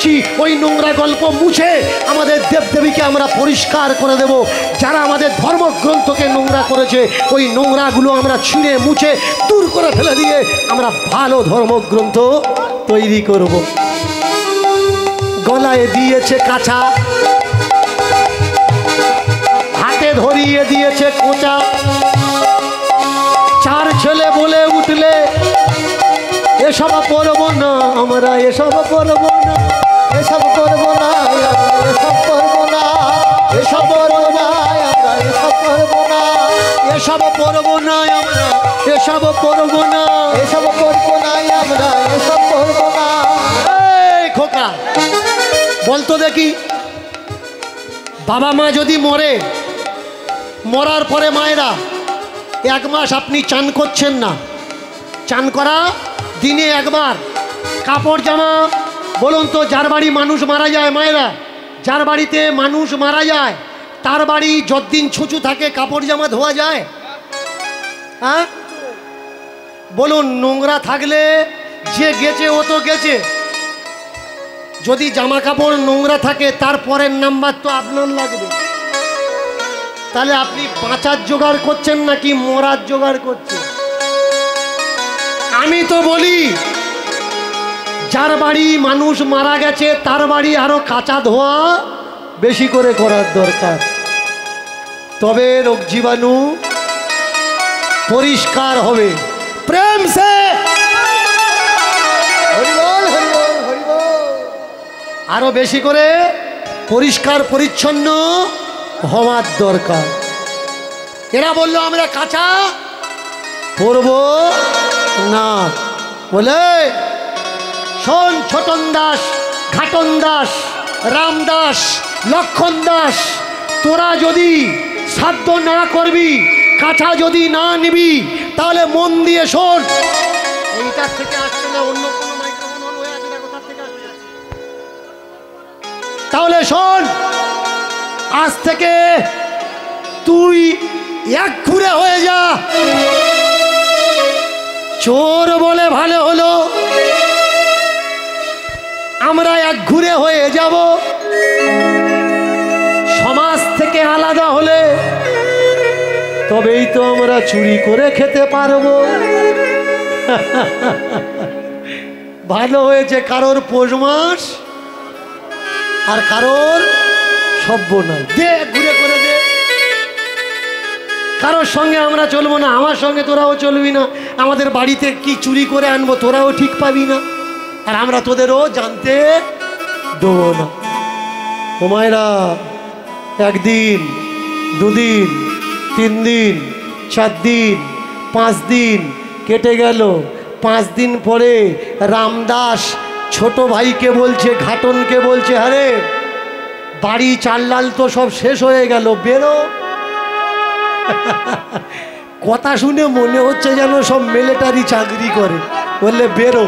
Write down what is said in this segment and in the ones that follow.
দিচ্ছি ওই নোংরা গল্প মুছে আমাদের দেবদেবীকে আমরা পরিষ্কার করে দেব। যারা আমাদের ধর্মগ্রন্থকে নোংরা করেছে ওই নোংরাগুলো আমরা ছিঁড়ে মুছে দূর করে ফেলে দিয়ে আমরা ভালো ধর্মগ্রন্থ তৈরি করব। গলায় দিয়েছে কাছা, হাতে ধরিয়ে দিয়েছে কোঁচা, চার ছেলে বলে উঠলে এসব পড়ব না আমরা, এসব পড়ব না, এসব করবো না, এসব করবো না, এসব পড়ব না আমরা, এসব করবো না, এসব পড়ব না আমরা, এসব পড়ব না, এসব করবো না আমরা, এসব করবো না। এই খোকা বলতো দেখি, বাবা মা যদি মরে, মরার পরে মায়েরা 1 মাস আপনি চান করছেন না, চান করা দিনে একবার, কাপড় জামা, বলুন তো যার বাড়ি মানুষ মারা যায় মায়েরা, যার বাড়িতে মানুষ মারা যায় তার বাড়ি যতদিন ছুঁচু থাকে কাপড় জামা ধোয়া যায়? হ্যাঁ বলুন, নোংরা থাকলে যে গেছে ও তো গেছে, যদি জামা কাপড় নোংরা থাকে তার পরের নাম্বার তো আপনার লাগবে। তাহলে আপনি বাঁচার জোগাড় করছেন নাকি মরার জোগাড় করছেন? আমি তো বলি যার বাড়ি মানুষ মারা গেছে তার বাড়ি আরো কাঁচা ধোয়া বেশি করে করার দরকার, তবে রোগ জীবাণু পরিষ্কার হবে। প্রেম সে হরিবল, হরিবল, হরিবল। আরো বেশি করে পরিষ্কার পরিচ্ছন্ন হওয়ার দরকার। এরা বললো আমরা কাঁচা পরব না, বলে শোন ছোটন দাস, ঘাটন দাস, রামদাস, লক্ষণ দাস, তোরা যদি সাধ্য না করবি, কাঁচা যদি না নিবি, তাহলে মন দিয়ে শোন। এইটার থেকে আসছে না, অন্য কোনো মাইক্রোফোন অন হয়ে আছে, দেখো তার থেকে আসছে। তাহলে শোন, আজ থেকে তুই এক ঘুরে হয়ে যা। চোর বলে ভালো হলো, আমরা এক ঘুরে হয়ে যাব। সমাজ থেকে আলাদা হলে তবেই তো আমরা চুরি করে খেতে পারবো। ভালো হয়েছে কারোর পৌষ মাস আর কারোর সর্বনাশ। দে ঘুরে করে দে, কারোর সঙ্গে আমরা চলবো না, আমার সঙ্গে তোরাও চলবি না। আমাদের বাড়িতে কি চুরি করে আনবো তোরাও ঠিক পাবি না, আর আমরা তোদেরও জানতে দেবো না। ও মায়েরা, 1 দিন 2 দিন 3 দিন 4 দিন 5 দিন কেটে গেল। 5 দিন পরে রামদাস ছোট ভাইকে বলছে, ঘাটনকে বলছে, আরে বাড়ি চাল তো সব শেষ হয়ে গেল, বেরো। কথা শুনে মনে হচ্ছে যেন সব মিলিটারি চাকরি করে। বললে বেরো।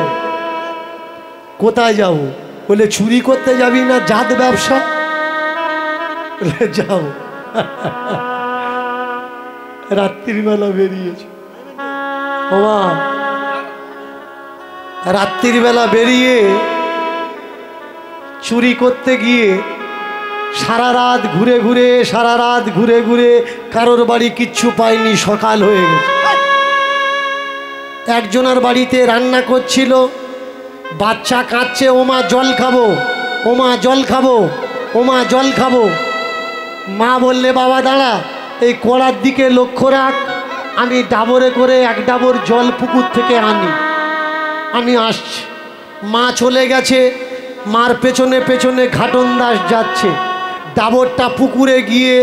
কোথায় যাবো? বলে চুরি করতে যাবি না, জাত ব্যবসা? বলে যাও। রাত্রিবেলা বেরিয়েছে, ওমা রাত্রিবেলা বেরিয়ে চুরি করতে গিয়ে সারা রাত ঘুরে ঘুরে কারোর বাড়ি কিচ্ছু পায়নি। সকাল হয়ে গেছে। একজনের বাড়িতে রান্না করছিল, বাচ্চা কাঁদছে, ওমা জল খাবো, ওমা জল খাবো, ওমা জল খাবো। মা বললে, বাবা দাঁড়া, এই কড়ার দিকে লক্ষ্য রাখ, আমি ডাবরে করে 1 ডাবর জল পুকুর থেকে আনি, আমি আসছি। মা চলে গেছে, মার পেছনে পেছনে ঘাটন দাস যাচ্ছে। ডাবরটা পুকুরে গিয়ে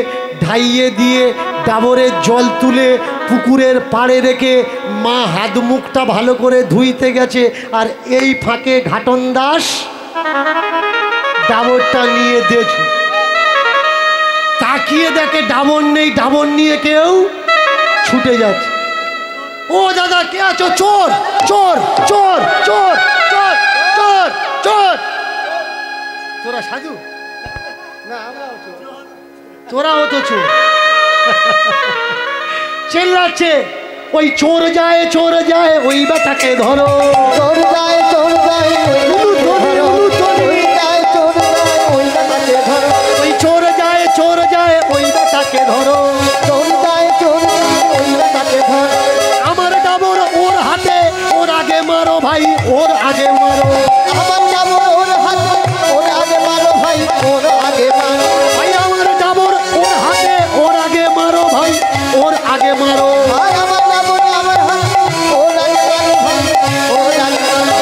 ঢাইয়ে দিয়ে ডাবরের জল তুলে পুকুরের পাড়ে রেখে মা হাত মুখটা ভালো করে ধুইতে গেছে। আর এই ফাঁকে ঘাটন দাস ডাবরটা নিয়ে দিয়েছে। তাকিয়ে দেখে ডাবর নেই, ডাবর নিয়ে কেউ ছুটে যাচ্ছে। ও দাদা কে আছো? চোর চোর চোর চোর চোর চোর চোর। তোরা সাধু না, আমরাও চোর, তোরাও তো চোর। চেল্লাচ্ছে, ওই চোর যায় ওই বেটাকে ধরো, চোর যায়, চোর যায়, ওই বেটাকে ধরো, চোর যায়, ওর আগে মারো। আমার ডাবর ওর হাতে ওর আগে মারো ভাই ওর আগে মারো ভাই আমার ডাবর ওর হাতে ওর আগে মারো ভাই ওর আগে মারো। ভাই আমার ডাবর আমার হাতে ওর আগে মারো ভাই ওর আগে মারো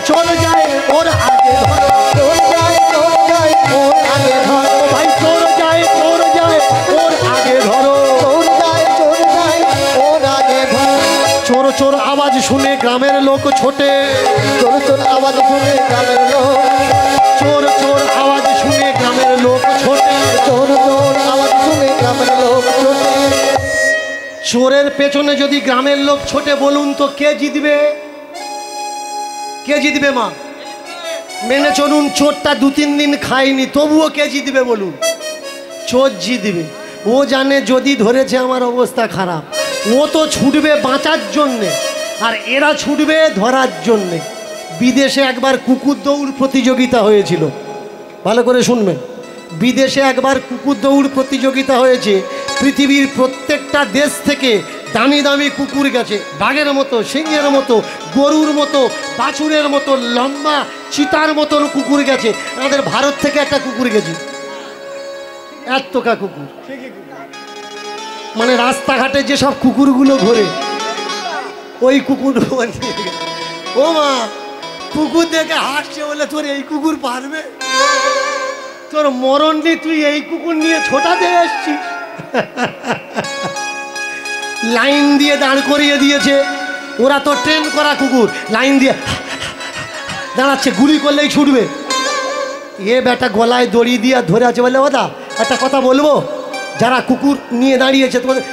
চোর যায় ওর আগে ধরো। চোর যায় ওর আগে ধরো ভাই চোর যায় ওর আগে ধরো। চোর যায় ওর আগে ধরো চোর চোর আওয়াজ শুনে গ্রামের লোক ছোটে। চোর চোর আওয়াজ শুনে গ্রামের লোক চোর চোর আওয়াজ শুনে গ্রামের লোক ছোটে। চোর চোর আওয়াজ শুনে গ্রামের লোক ছোটে চোরের পেছনে যদি গ্রামের লোক ছোটে বলুন তো কে জিতবে? কে জিতবে মা? মেনে চলুন চোরটা 2-3 দিন খায়নি তবুও কে জিতবে বলুন? চোর জিতবে। ও জানে যদি ধরেছে আমার অবস্থা খারাপ। ও তো ছুটবে বাঁচার জন্যে আর এরা ছুটবে ধরার জন্যে। বিদেশে একবার কুকুর দৌড় প্রতিযোগিতা হয়েছিল, ভালো করে শুনবেন। বিদেশে একবার কুকুর দৌড় প্রতিযোগিতা হয়েছে। পৃথিবীর প্রত্যেকটা দেশ থেকে দামি দামি কুকুর গেছে, বাঘের মতো, সিংহের মতো, গরুর মতো, বাছুরের মতো, লম্বা চিতার মতন কুকুর গেছে। আমাদের ভারত থেকে একটা কুকুর গেছে, এতটা কুকুর। মানে রাস্তাঘাটে যেসব কুকুরগুলো ঘোরে ওই কুকুর। ও মা, কুকুর দেখে হাসছে বলে তোর এই কুকুর পারবে? তোর মরণ নেই, তুই এই কুকুর নিয়ে ছোটাতে এসছিস। লাইন দিয়ে দাঁড় করিয়ে দিয়েছে। ওরা তো ট্রেন করা কুকুর, লাইন দিয়ে দাঁড়াচ্ছে, গুলি করলেই ছুটবে। এ বেটা গলায় দড়ি দিয়ে ধরে আছে বলে, ওদা একটা কথা বলবো? যারা কুকুর নিয়ে দাঁড়িয়েছে তোমাদের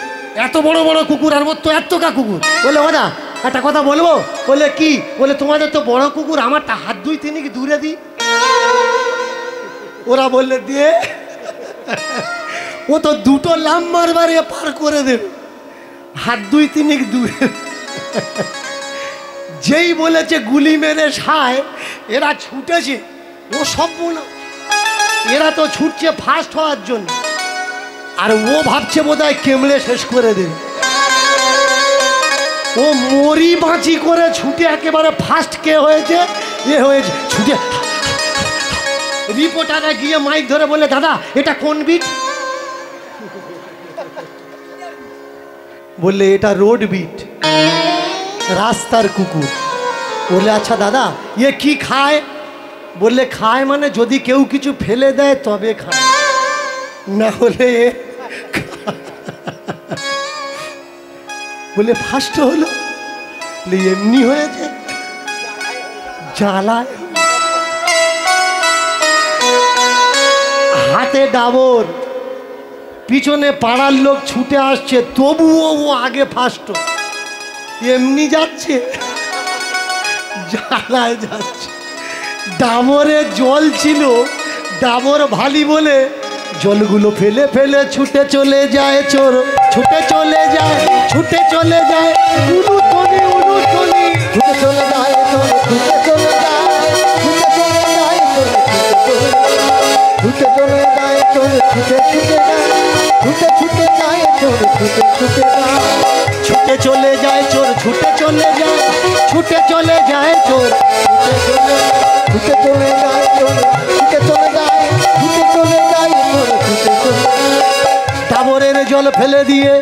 এত বড় বড় কুকুর আর মোট তো এতটা কুকুর, বলে ওদা একটা কথা বলবো? বলে কি? বলে তোমাদের তো বড় কুকুর, আমারটা হাত 2-3 দূরে দিই। ওরা বললে দিয়ে ও তো 2টো লাম্বার বারে পার করে দেবে, হাত 2-3 দূরে। যেই বলেছে গুলি মেরে সায়, এরা ছুটেছে। ও সব বলো, এরা তো ছুটছে ফার্স্ট হওয়ার জন্য, আর ও ভাবছে বোধহয় কেমড়ে শেষ করে দেবে। ও মরি বাঁচি করে ছুটে একেবারে ফার্স্ট কে হয়েছে, এ হয়েছে। ছুটে রিপোর্টাররা গিয়ে মাইক ধরে বলে, দাদা এটা কোন বিট? বললে এটা রোড বিট, রাস্তার কুকুর। বলে আচ্ছা দাদা এ কি খায়? বললে খায় মানে যদি কেউ কিছু ফেলে দেয় তবে খায়, না হলে। বলে ফার্স্ট হলো? এমনি হয়েছে জ্বালায়। হাতে ডাবর, পিছনে পাড়ার লোক ছুটে আসছে, তবুও ও আগে ফার্স্ট। এমনি যাচ্ছে, জ্বালায় যাচ্ছে। ডাবরে জল ছিল, ডাবর ভালি বলে জলগুলো ফেলে ফেলে ছুটে চলে যায় চোর, ছুটে চলে যায়, ছুটে চলে যায় উলুতনি উলুতনি, ছুটে চলে যায় চোর ছুটে চলে যায়, ছুটে চলে যায় চোর ছুটে চলে যায়, চোর ছুটে ছুটে যায়, ছুটে ছুটে যায় চোর ছুটে ছুটে যায়, ছুটে চলে যায় চোর, ছুটে চলে যায়, ছুটে চলে যায় চোর, ছুটে চলে যায় চোর ছুটে চলে যায়, ছুটে চলে যায় চোর ছুটে চলে যায়। ডাবরের জল ফেলে দিয়ে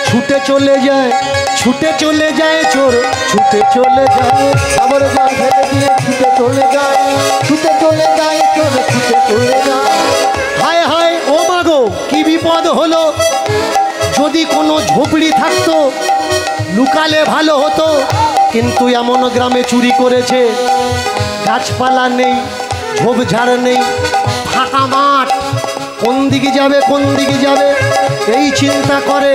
ছুটে চলে যায়, ছুটে চলে যায় চোর, ছুটে চলে যায়। আবার জল ফেলে দিয়ে ছুটে চলে যায়, ছুটে চলে যায় চোর ছুটে চলে যায়। হায় হায় ও মাগো, কি বিপদ হলো! যদি কোনো ঝুপড়ি থাকতো লুকালে ভালো হতো, কিন্তু এমন গ্রামে চুরি করেছে গাছপালা নেই, ঝোপঝাড় নেই, ফাঁকা মাঠ। কোন দিকে যাবে, কোন দিকে যাবে এই চিন্তা করে।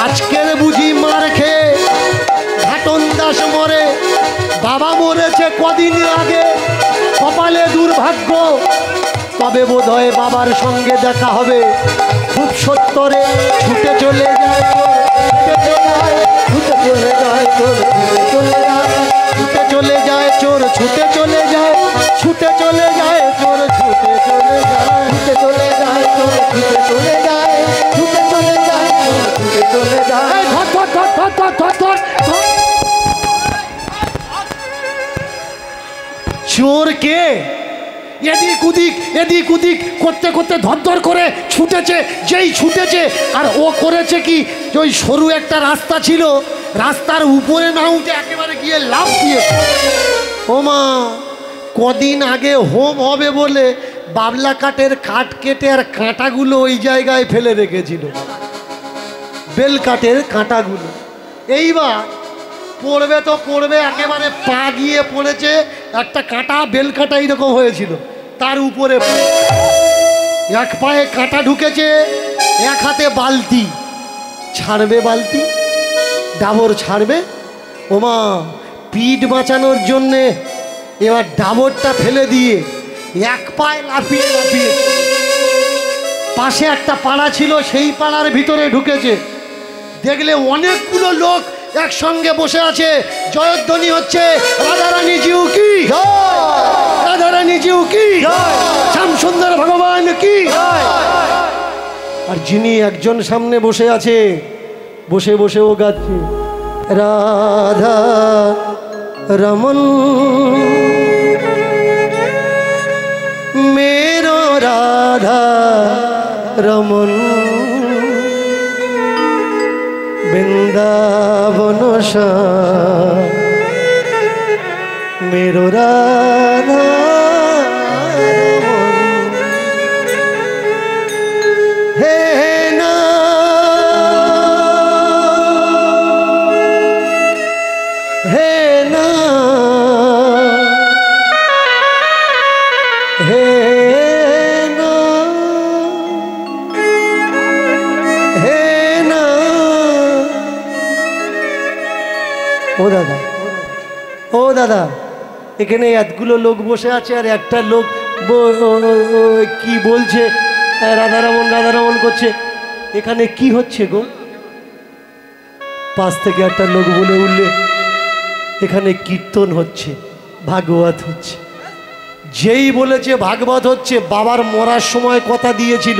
আজকের বুঝি মার খেয়ে ঘাটন দাস মরে, বাবা মরেছে কদিন আগে, কপালে দুর্ভাগ্য। তবে বোধহয় বাবার সঙ্গে দেখা হবে খুব সত্তরে। ছুটে চলে যায় চোর, ছুটে চলে যায়, ছুটে চলে যায় চোর, ছুটে চলে যায়, ছুটে চলে যায় চোর, ছুটে চলে যায়, ছুটে চলে যায় চোর ছুটে চলে যায়, ছুটে চলে যায় চোর ছুটে চলে যায়। ধর ধর ধর ধর ধর ধর ধর। চোর কে? এদিক ওদিক করতে করতে ধরধর করে ছুটেছে। যেই ছুটেছে আর ও করেছে কি, ওই সরু একটা রাস্তা ছিল, রাস্তার উপরে না উঠে একেবারে গিয়ে লাফ দিয়ে। ও মা, কদিন আগে হোম হবে বলে বাবলা কাঠের কাঠ কেটে আর কাঁটাগুলো ওই জায়গায় ফেলে রেখেছিল, বেল কাঠের কাঁটাগুলো। এইবার পড়বে তো পড়বে, একেবারে পা গিয়ে পড়েছে, একটা কাঁটা বেল কাঁটা এইরকম হয়েছিল, তার উপরে এক পায়ে কাঁটা ঢুকেছে, এক হাতে বালতি। ছাড়বে বালতি, ডাবর ছাড়বে। ওমা, পিঠ বাঁচানোর জন্যে এবার ডাবরটা ফেলে দিয়ে এক পায়ে লাফিয়ে লাফিয়ে পাশে একটা পাড়া ছিল, সেই পাড়ার ভিতরে ঢুকেছে। দেখলে অনেকগুলো লোক একসঙ্গে বসে আছে, জয়ধ্বনি হচ্ছে, রাধারানী জিউ কি, রাধারানী জিউ কি, শ্যামসুন্দর ভগবান কি। আর যিনি একজন সামনে বসে আছে, বসে বসে ও গাচ্ছে, রাধা রমন মেরো রাধা রমন বৃন্দাবন মেরো রাধা রমন। হে না হে না হে না হে না। ও দাদা, ও দাদা, এখানে এতগুলো লোক বসে আছে আর একটা লোক কি বলছে, রাধারমন রাধারমন করছে, এখানে কি হচ্ছে গো? পাশ থেকে একটা লোক বলে উঠলে, এখানে কীর্তন হচ্ছে, ভাগবত হচ্ছে। যেই বলেছে ভাগবত হচ্ছে, বাবার মরার সময় কথা দিয়েছিল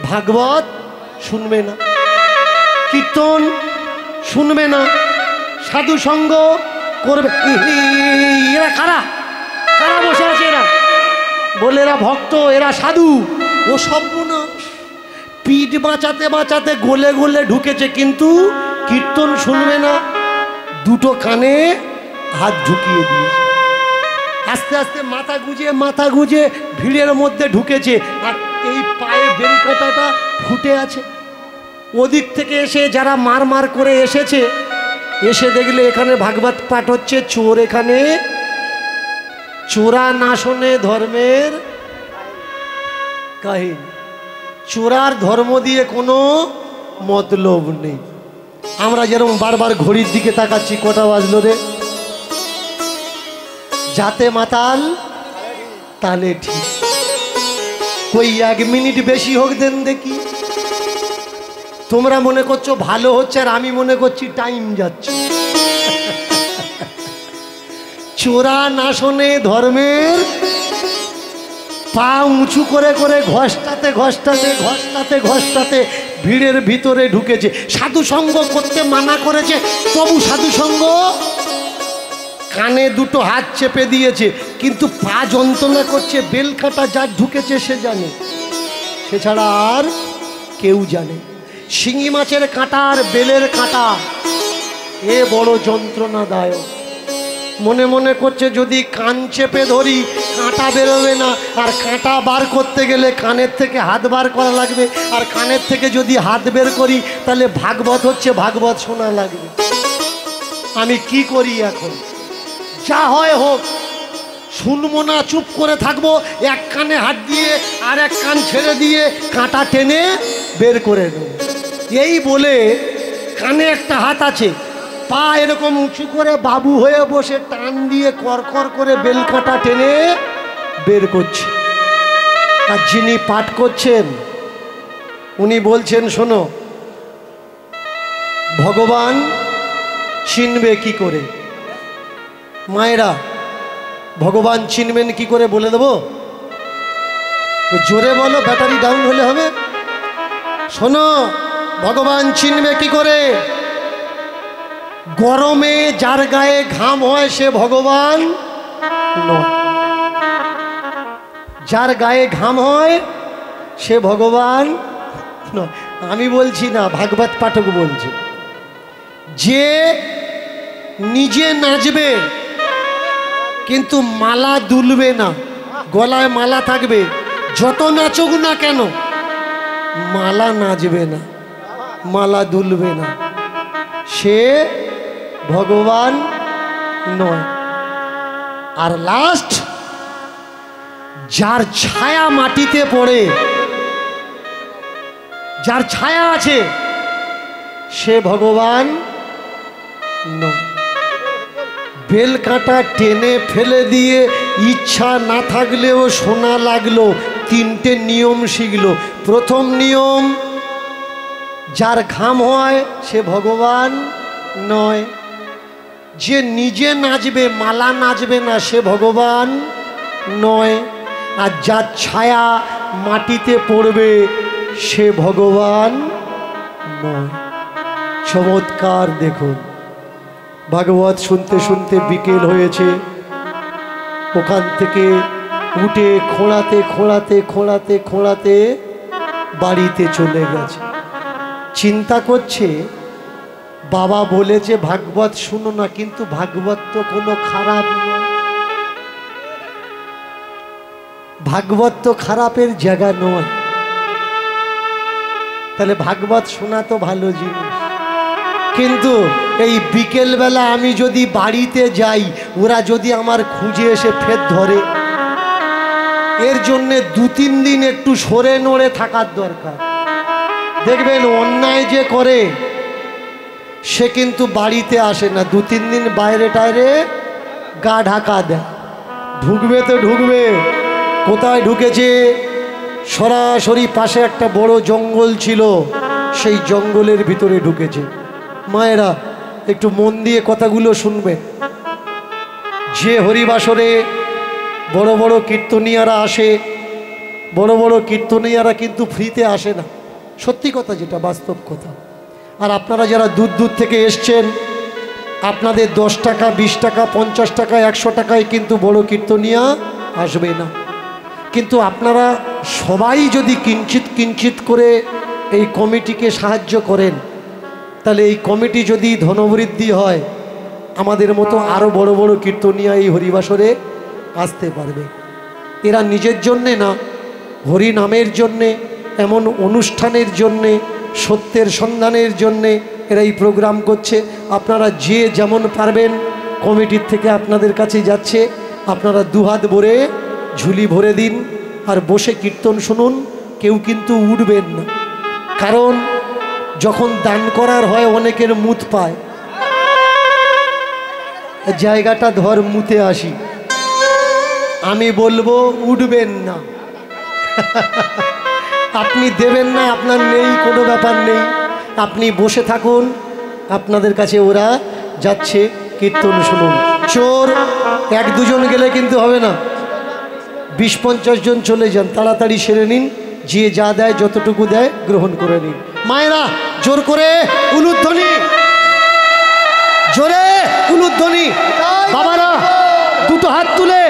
ভাগবত শুনবে না, কীর্তন শুনবে না, সাধু সঙ্গ করবে। এরা কারা কারা বসে আছে? এরা বলে এরা ভক্ত, এরা সাধু। ও সর্বনাশ, পিঠ বাঁচাতে বাঁচাতে গোলে গোলে ঢুকেছে, কিন্তু কীর্তন শুনবে না, দুটো কানে হাত ঢুকিয়ে দিয়েছে। আস্তে আস্তে মাথা গুঁজে ভিড়ের মধ্যে ঢুকেছে, আর এই পায়ে বেলকাটাটা ফুটে আছে। ওদিক থেকে এসে যারা মার করে এসেছে, এসে দেখলে এখানে ভাগবত পাঠ হচ্ছে। চোর এখানে, চোরা না শোনে ধর্মের কাহিনী, চোরার ধর্ম দিয়ে কোনো মতলব নেই। আমরা যেরকম বারবার ঘড়ির দিকে তাকাচ্ছি, কটা বাজলো রে, যাতে মাতাল তালে ঠিক, কই 1 মিনিট বেশি হোক দেন দেখি। তোমরা মনে করছো ভালো হচ্ছে, আর আমি মনে করছি টাইম যাচ্ছে। চোরা না শোনে ধর্মের, পা উঁচু করে করে ঘষ্টাতে ঘষ্টাতে ঘষ্টাতে ঘষ্টাতে ভিড়ের ভিতরে ঢুকেছে। সাধু সঙ্গ করতে মানা করেছে, তবু সাধু সঙ্গ, কানে দুটো হাত চেপে দিয়েছে, কিন্তু পা যন্ত্রণা করছে। বেলকাটা যার ঢুকেছে সে জানে, সে ছাড়া আর কেউ জানে। শিঙি মাছের কাঁটা আর বেলের কাঁটা, এ বড় যন্ত্রণাদায়ক। মনে মনে করছে যদি কান চেপে ধরি কাঁটা বেরোবে না, আর কাঁটা বার করতে গেলে কানের থেকে হাত বার করা লাগবে, আর কানের থেকে যদি হাত বের করি তাহলে ভাগবত হচ্ছে, ভাগবত শোনা লাগবে। আমি কি করি এখন? যা হয় হোক, শুনবো না, চুপ করে থাকবো। এক কানে হাত দিয়ে আর এক কান ছেড়ে দিয়ে কাঁটা টেনে বের করে নেব। এই বলে কানে একটা হাত আছে, পা এরকম উঁচু করে বাবু হয়ে বসে টান দিয়ে করকর করে বেলকাঁটা টেনে বের করছে। আর যিনি পাঠ করছেন উনি বলছেন, শোনো, ভগবান চিনবে কি করে? মায়েরা, ভগবান চিনবেন কি করে বলে দেবো? জোরে বলো, ব্যাটারি ডাউন হলে হবে। শোনো, ভগবান চিনবে কি করে? গরমে যার গায়ে ঘাম হয় সে ভগবান নয়। যার গায়ে ঘাম হয় সে ভগবান নয়। আমি বলছি না, ভাগবত পাঠক বলছে। যে নিজে নাচবে কিন্তু মালা দুলবে না, গলায় মালা থাকবে, যত নাচুক না কেন মালা নাচবে না, মালা দুলবে না, সে ভগবান নয়। আর লাস্ট, যার ছায়া মাটিতে পড়ে, যার ছায়া আছে সে ভগবান নয়। বেল কাঁটা টেনে ফেলে দিয়ে ইচ্ছা না থাকলেও শোনা লাগলো, তিনটে নিয়ম শিখলো। প্রথম নিয়ম, যার ঘাম হয় সে ভগবান নয়। যে নিজে নাচবে, মালা নাচবে না, সে ভগবান নয়। আর যার ছায়া মাটিতে পড়বে সে ভগবান নয়। চমৎকার! দেখুন, ভাগবত শুনতে শুনতে বিকেল হয়েছে, ওখান থেকে উঠে খোঁড়াতে খোঁড়াতে খোঁড়াতে খোঁড়াতে বাড়িতে চলে গেছে। চিন্তা করছে, বাবা বলেছে ভাগবত শুনো না, কিন্তু ভাগবত তো কোনো খারাপ নয়, ভাগবত তো খারাপের জায়গা নয়, তাহলে ভাগবত শোনা তো ভালো জিনিস। কিন্তু এই বিকেলবেলা আমি যদি বাড়িতে যাই, ওরা যদি আমার খুঁজে এসে ফের ধরে, এর জন্যে 2-3 দিন একটু সরে নড়ে থাকার দরকার। দেখবেন অন্যায় যে করে সে কিন্তু বাড়িতে আসে না, 2-3 দিন বাইরে টাইরে গা ঢাকা দেয়। ঢুকবে তো ঢুকবে, কোথায় ঢুকেছে? সরাসরি পাশে একটা বড় জঙ্গল ছিল, সেই জঙ্গলের ভিতরে ঢুকেছে। মায়েরা একটু মন দিয়ে কথাগুলো শুনবে। যে হরিবাসরে বড় বড় কীর্তনিয়ারা আসে, বড় বড় কীর্তনিয়ারা কিন্তু ফ্রিতে আসে না, সত্যি কথা, যেটা বাস্তব কথা। আর আপনারা যারা দূর দূর থেকে এসছেন, আপনাদের 10 টাকা, 20 টাকা, 50 টাকা, 100 টাকায় কিন্তু বড় কীর্তনিয়া আসবে না। কিন্তু আপনারা সবাই যদি কিঞ্চিত কিঞ্চিত করে এই কমিটিকে সাহায্য করেন, তাহলে এই কমিটি যদি ধনবৃদ্ধি হয়, আমাদের মতো আরও বড় বড় কীর্তনিয়া এই হরিবাসরে আসতে পারবে। এরা নিজের জন্যে না, হরি নামের জন্যে, এমন অনুষ্ঠানের জন্যে, সত্যের সন্ধানের জন্যে এরা এই প্রোগ্রাম করছে। আপনারা যে যেমন পারবেন, কমিটির থেকে আপনাদের কাছে যাচ্ছে, আপনারা দুহাত ভরে ঝুলি ভরে দিন আর বসে কীর্তন শুনুন। কেউ কিন্তু উঠবেন না, কারণ যখন দান করার হয় অনেকের মুত পায়। জায়গাটা ধর মুতে আসি, আমি বলবো উঠবেন না। আপনি দেবেন না, আপনার নেই, কোনো ব্যাপার নেই, আপনি বসে থাকুন, আপনাদের কাছে ওরা যাচ্ছে, কীর্তন শুনুন। চোর 1-2 জন গেলে কিন্তু হবে না, 20-50 জন চলে যান, তাড়াতাড়ি সেরে নিন, যে যা দেয় যতটুকু দেয় গ্রহণ করে নিন। মায়েরা জোর করে উলুধ্বনি, জোরে উলুধ্বনি। বাবারা দুটো হাত তুলে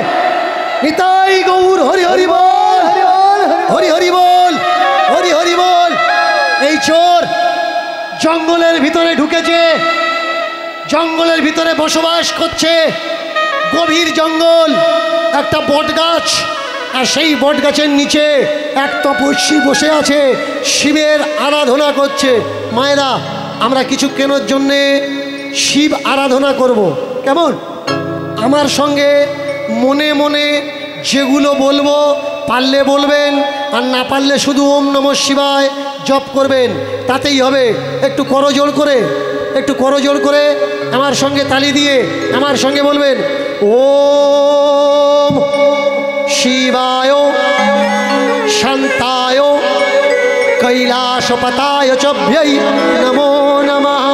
নিতাই গৌর হরি হরি বল, হরি হরি বল, হরি হরি বল। এই চোর জঙ্গলের ভিতরে ঢুকেছে, জঙ্গলের ভিতরে বসবাস করছে, গভীর জঙ্গল, একটা বট গাছ, আর সেই বট গাছের নিচে এক তপস্বী বসে আছে, শিবের আরাধনা করছে। মায়েরা, আমরা কিছুক্ষণের জন্যে শিব আরাধনা করব, কেমন? আমার সঙ্গে মনে মনে যেগুলো বলবো, পারলে বলবেন, আর না পারলে শুধু ওম নমঃ শিবায় জপ করবেন, তাতেই হবে। একটু করজোড় করে, একটু করজোড় করে আমার সঙ্গে তালি দিয়ে আমার সঙ্গে বলবেন, ওম শিবায় শান্তায় কৈলাসপতায় চভ্যৈ নমো নমঃ।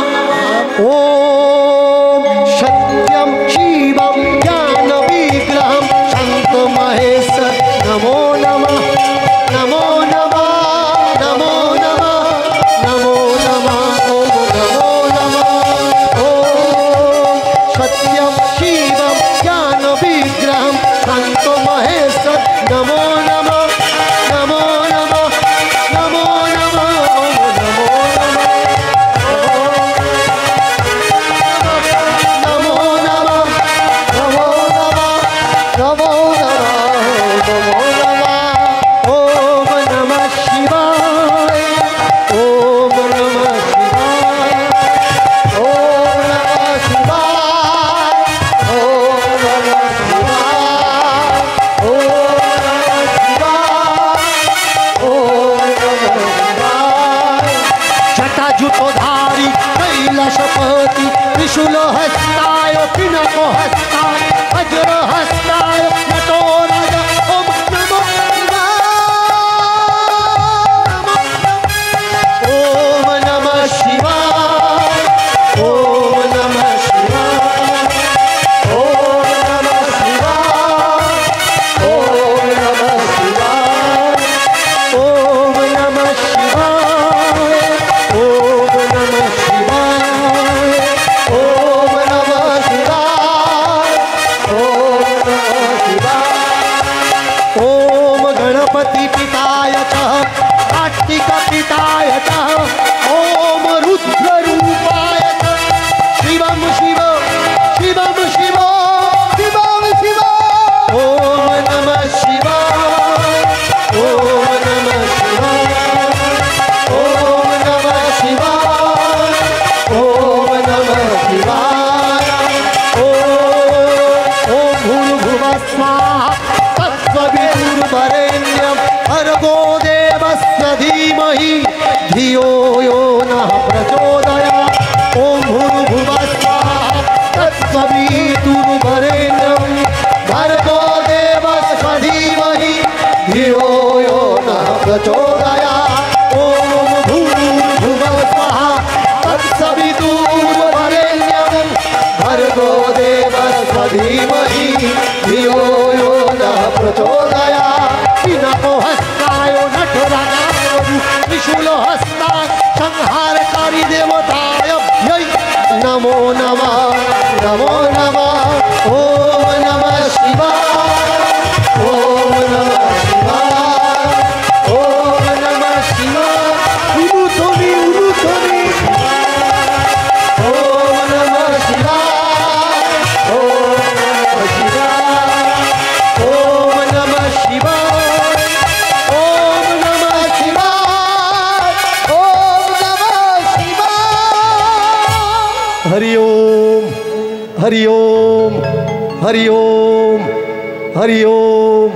ওম সত্যম শিবম জ্ঞান বিগ্রহম শান্ত মহেশ্বর নমো নমঃ, নমো নমঃ, নমো নমঃ, নমো নমঃ, ওম নমো নমঃ। ওম সত্যম শিবম জ্ঞান বিগ্রহম त्रिशूल हस्ताय पिनाको हस्ताय वज्र हस्ताय नटो राजा ओम नमो शिवाय ओम नमः शिवाय ओम नमः शिवाय ओम नमः शिवाय ओम नमः शिवाय ओम नमः शिवाय ओम नमः शिवाय ओम नमः शिवाय ओम गणपति पिताय च कार्तिक पिताय च ओम रुद्र रूपाय च शिवं शिव शिवं शिव शिवं शिव ओम नमः शिवाय ओम नमः शिवाय ओम नमः शिवाय ओम नमः शिवाय ओम भूर्भुवः स्वाहा तत्सवितुर्वरेण्यं भर्गो देवस्य धीमहि धियो यो नः प्रचोदयात् ओम भूर्भुवः स्वाहा तत्सवितुर्वरेण्यं भर्गो देवस्य धीमहि धियो यो नः प्रचोदयात् ओम भूर्भुवः स्वाहा तत्सवितुर्वरेण्यं भर्गो देवस्य धीमहि धियो यो नः प्रचोदयात् पिनाको हस्ताय नटराजाय त्रिशूल हस्ताय संहारकारी देवताय नमो नमः नमो नमः ओम नमः शिवाय ओम नमः शिवाय ओम नमः शिवाय उलुध्वनि उलुध्वनि ओम नमः शिवाय ओम नमः शिवाय ओम नमः शिवाय ओम नमः शिवाय ओम नमः शिवाय हरि ओम हरि ओम हरि ओम हरि ओम।